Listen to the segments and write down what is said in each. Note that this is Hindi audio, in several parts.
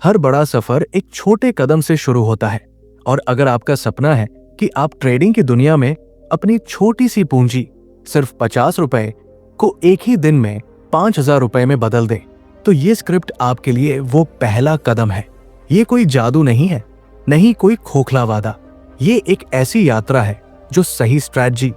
हर बड़ा सफर एक छोटे कदम से शुरू होता है और अगर आपका सपना है कि आप ट्रेडिंग की दुनिया में अपनी छोटी सी पूंजी सिर्फ 50 रुपए को एक ही दिन में 5,000 रुपए में बदल दें, तो ये स्क्रिप्ट आपके लिए वो पहला कदम है। ये कोई जादू नहीं है, नहीं कोई खोखला वादा। ये एक ऐसी यात्रा है जो सही स्ट्रैटेजी,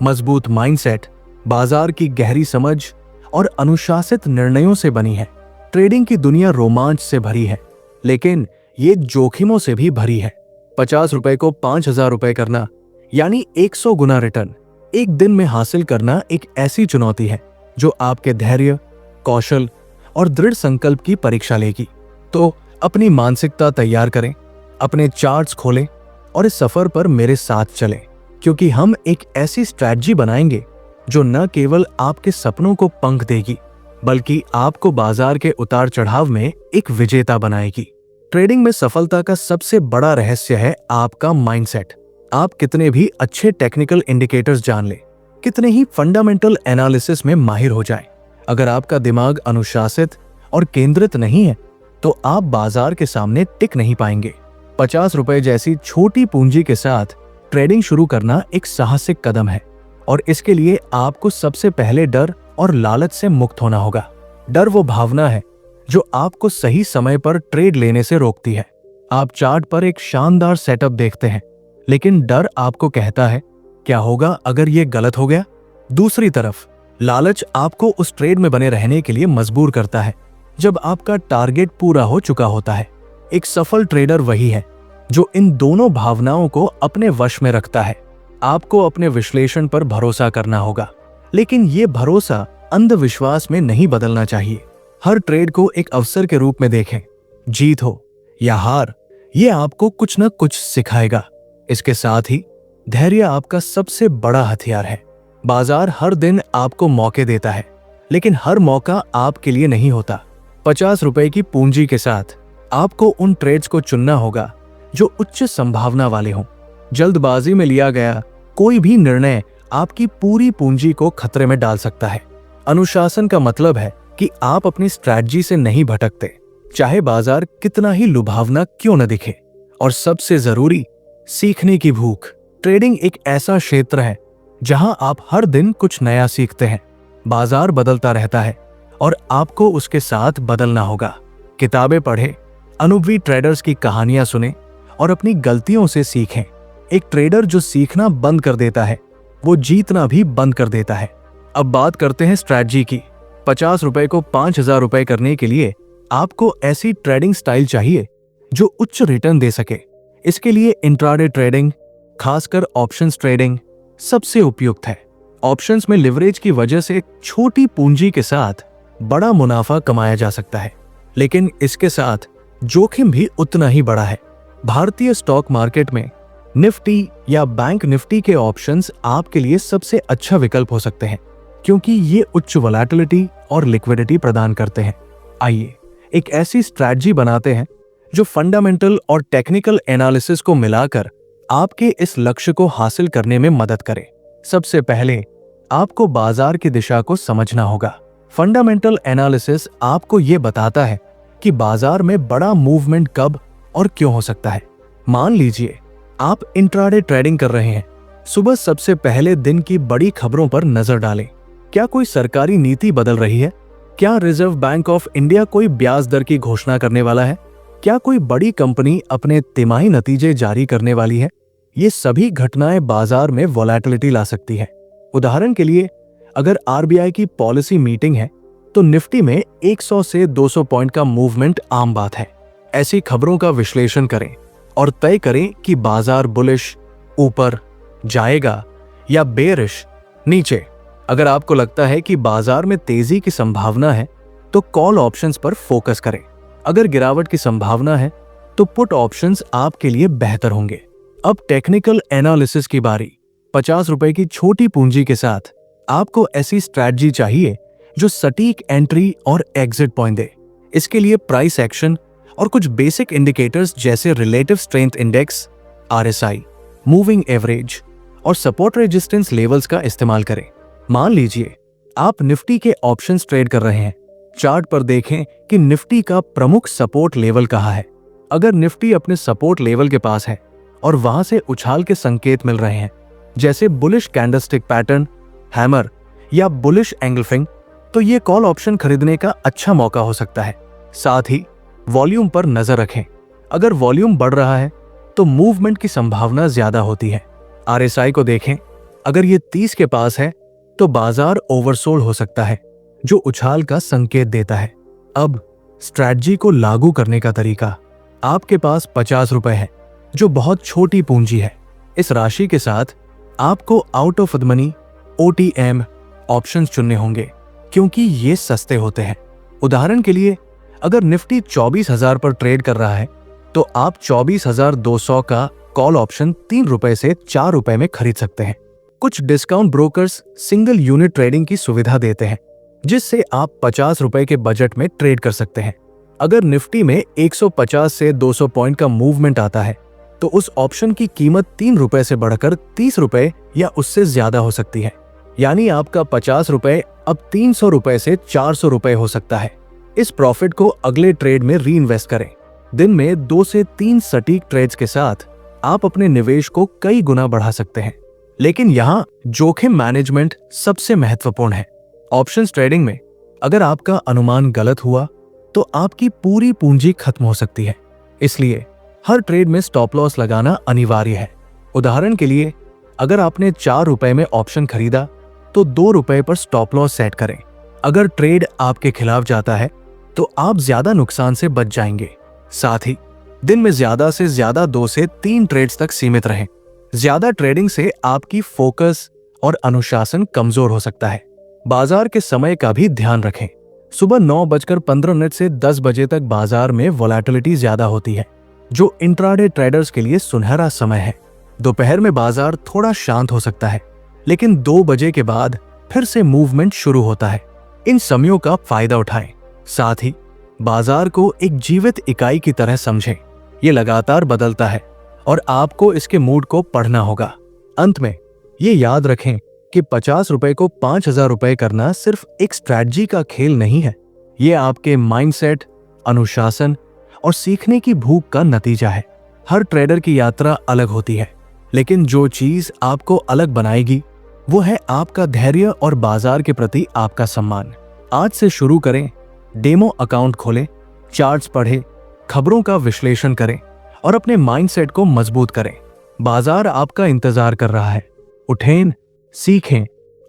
मजबूत माइंडसेट, बाजार की गहरी समझ और अनुशासित निर्णयों से बनी है। ट्रेडिंग की दुनिया रोमांच से भरी है, लेकिन ये जोखिमों से भी भरी है। 50 रुपए को 5,000 रुपए करना यानी 100 गुना रिटर्न एक दिन में हासिल करना एक ऐसी चुनौती है जो आपके धैर्य, कौशल और दृढ़ संकल्प की परीक्षा लेगी। तो अपनी मानसिकता तैयार करें, अपने चार्ट्स खोलें और इस सफर पर मेरे साथ चलें, क्योंकि हम एक ऐसी स्ट्रैटेजी बनाएंगे जो न केवल आपके सपनों को पंख देगी, बल्कि आपको बाजार के उतार चढ़ाव में एक विजेता बनाएगी। ट्रेडिंग में सफलता का सबसे बड़ा रहस्य है आपका माइंडसेट। आप कितने भी अच्छे टेक्निकल इंडिकेटर्स जान लें, कितने ही फंडामेंटल एनालिसिस में माहिर हो जाएं, अगर आपका दिमाग अनुशासित और केंद्रित नहीं है तो आप बाजार के सामने टिक नहीं पाएंगे। 50 रुपए जैसी छोटी पूंजी के साथ ट्रेडिंग शुरू करना एक साहसिक कदम है और इसके लिए आपको सबसे पहले डर और लालच से मुक्त होना होगा। डर वो भावना है जो आपको सही समय पर ट्रेड लेने से रोकती है। आप चार्ट पर एक शानदार सेटअप देखते हैं, लेकिन डर आपको कहता है क्या होगा अगर ये गलत हो गया। दूसरी तरफ लालच आपको उस ट्रेड में बने रहने के लिए मजबूर करता है जब आपका टारगेट पूरा हो चुका होता है। एक सफल ट्रेडर वही है जो इन दोनों भावनाओं को अपने वश में रखता है। आपको अपने विश्लेषण पर भरोसा करना होगा, लेकिन ये भरोसा अंधविश्वास में नहीं बदलना चाहिए। हर ट्रेड को एक अवसर के रूप में देखें। जीत हो या हार, ये आपको कुछ न कुछ सिखाएगा। इसके साथ ही धैर्य आपका सबसे बड़ा हथियार है। बाजार हर दिन आपको मौके देता है, लेकिन हर मौका आपके लिए नहीं होता। 50 रुपए की पूंजी के साथ आपको उन ट्रेड्स को चुनना होगा जो उच्च संभावना वाले हों। जल्दबाजी में लिया गया कोई भी निर्णय आपकी पूरी पूंजी को खतरे में डाल सकता है। अनुशासन का मतलब है कि आप अपनी स्ट्रैटेजी से नहीं भटकते, चाहे बाजार कितना ही लुभावना क्यों न दिखे। और सबसे जरूरी, सीखने की भूख। ट्रेडिंग एक ऐसा क्षेत्र है जहां आप हर दिन कुछ नया सीखते हैं। बाजार बदलता रहता है और आपको उसके साथ बदलना होगा। किताबें पढ़ें, अनुभवी ट्रेडर्स की कहानियां सुनें और अपनी गलतियों से सीखें। एक ट्रेडर जो सीखना बंद कर देता है, वो जीतना भी बंद कर देता है। अब बात करते हैं स्ट्रैटेजी की। 50 रुपए को 5,000 रुपए करने के लिए आपको ऐसी ट्रेडिंग स्टाइल चाहिए जो उच्च रिटर्न दे सके। इसके लिए इंट्राडे ट्रेडिंग, खासकर ऑप्शंस ट्रेडिंग, सबसे उपयुक्त है। ऑप्शंस में लिवरेज की वजह से छोटी पूंजी के साथ बड़ा मुनाफा कमाया जा सकता है, लेकिन इसके साथ जोखिम भी उतना ही बड़ा है। भारतीय स्टॉक मार्केट में निफ्टी या बैंक निफ्टी के ऑप्शंस आपके लिए सबसे अच्छा विकल्प हो सकते हैं, क्योंकि ये उच्च वोलेटिलिटी और लिक्विडिटी प्रदान करते हैं। आइए एक ऐसी स्ट्रैटेजी बनाते हैं जो फंडामेंटल और टेक्निकल एनालिसिस को मिलाकर आपके इस लक्ष्य को हासिल करने में मदद करे। सबसे पहले आपको बाजार की दिशा को समझना होगा। फंडामेंटल एनालिसिस आपको यह बताता है कि बाजार में बड़ा मूवमेंट कब और क्यों हो सकता है। मान लीजिए आप इंट्राडे ट्रेडिंग कर रहे हैं। सुबह सबसे पहले दिन की बड़ी खबरों पर नजर डालें। क्या कोई सरकारी नीति बदल रही है? क्या रिजर्व बैंक ऑफ इंडिया कोई ब्याज दर की घोषणा करने वाला है? क्या कोई बड़ी कंपनी अपने तिमाही नतीजे जारी करने वाली है? ये सभी घटनाएं बाजार में वोलेटिलिटी ला सकती है। उदाहरण के लिए, अगर आरबीआई की पॉलिसी मीटिंग है तो निफ्टी में 100 से 200 पॉइंट का मूवमेंट आम बात है। ऐसी खबरों का विश्लेषण करें और तय करें कि बाजार बुलिश ऊपर जाएगा या बेरिश नीचे। अगर आपको लगता है कि बाजार में तेजी की संभावना है तो कॉल ऑप्शंस पर फोकस करें। अगर गिरावट की संभावना है तो पुट ऑप्शंस आपके लिए बेहतर होंगे। अब टेक्निकल एनालिसिस की बारी। 50 रुपए की छोटी पूंजी के साथ आपको ऐसी स्ट्रैटेजी चाहिए जो सटीक एंट्री और एग्जिट पॉइंट दे। इसके लिए प्राइस एक्शन और कुछ बेसिक इंडिकेटर्स जैसे relative strength index, RSI, moving average और सपोर्ट रेजिस्टेंस लेवल्स का इस्तेमाल करें। मान लीजिए आप निफ्टी के ऑप्शंस ट्रेड कर रहे हैं चार्ट पर देखें कि निफ्टी का प्रमुख सपोर्ट लेवल कहाँ है। अगर निफ्टी अपने सपोर्ट लेवल के पास है और वहां से उछाल के संकेत मिल रहे हैं, जैसे बुलिश कैंडलस्टिक पैटर्न, हैमर या बुलिश एंगल्फिंग, तो ये कॉल ऑप्शन खरीदने का अच्छा मौका हो सकता है। साथ ही वॉल्यूम पर नजर रखें। अगर वॉल्यूम बढ़ रहा है तो मूवमेंट की संभावना ज्यादा होती है। RSI को देखें, अगर ये 30 के पास है तो बाजार ओवरसोल्ड हो सकता है, जो उछाल का संकेत देता है। अब स्ट्रैटेजी को लागू करने का तरीका। आपके पास 50 रुपए है, जो बहुत छोटी पूंजी है। इस राशि के साथ आपको out of the money OTM options चुनने होंगे, क्योंकि ये सस्ते होते हैं। उदाहरण के लिए, अगर निफ्टी 24,000 पर ट्रेड कर रहा है तो आप 24,200 का कॉल ऑप्शन 3 रुपए से 4 रुपए में खरीद सकते हैं। कुछ discount brokers single unit trading की सुविधा देते हैं, जिससे आप 50 रुपए के बजट में ट्रेड कर सकते हैं। अगर निफ्टी में 150 से 200 पॉइंट का मूवमेंट आता है तो उस ऑप्शन की कीमत 3 रुपए से बढ़कर 30 रुपए या उससे ज्यादा हो सकती है। यानी आपका 50 रुपए अब 300 रुपए से 400 रुपए हो सकता है। इस प्रॉफिट को अगले ट्रेड में री इन्वेस्ट करें। दिन में 2 से 3 सटीक ट्रेड्स के साथ आप अपने निवेश को कई गुना बढ़ा सकते हैं। लेकिन यहाँ जोखिम मैनेजमेंट सबसे महत्वपूर्ण है। ऑप्शंस ट्रेडिंग में अगर आपका अनुमान गलत हुआ तो आपकी पूरी पूंजी खत्म हो सकती है। इसलिए हर ट्रेड में स्टॉप लॉस लगाना अनिवार्य है। उदाहरण के लिए, अगर आपने 4 रुपए में ऑप्शन खरीदा तो 2 रुपए पर स्टॉप लॉस सेट करें। अगर ट्रेड आपके खिलाफ जाता है तो आप ज्यादा नुकसान से बच जाएंगे। साथ ही दिन में ज्यादा से ज्यादा 2 से 3 ट्रेड्स तक सीमित रहें। ज्यादा ट्रेडिंग से आपकी फोकस और अनुशासन कमजोर हो सकता है। बाजार के समय का भी ध्यान रखें। सुबह 9:15 से 10 बजे तक बाजार में वोलेटिलिटी ज्यादा होती है, जो इंट्राडे ट्रेडर्स के लिए सुनहरा समय है। दोपहर में बाजार थोड़ा शांत हो सकता है, लेकिन 2 बजे के बाद फिर से मूवमेंट शुरू होता है। इन समयों का फायदा उठाएं। साथ ही बाजार को एक जीवित इकाई की तरह समझें। ये लगातार बदलता है और आपको इसके मूड को पढ़ना होगा। अंत में ये याद रखें कि 50 रुपए को 5,000 रुपए करना सिर्फ एक स्ट्रैटेजी का खेल नहीं है। ये आपके माइंडसेट, अनुशासन और सीखने की भूख का नतीजा है। हर ट्रेडर की यात्रा अलग होती है, लेकिन जो चीज आपको अलग बनाएगी वो है आपका धैर्य और बाजार के प्रति आपका सम्मान। आज से शुरू करें। डेमो अकाउंट खोलें, चार्ट्स पढ़ें, खबरों का विश्लेषण करें और अपने माइंडसेट को मजबूत करें। बाजार आपका इंतजार कर रहा है। उठें, सीखें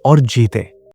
और जीतें।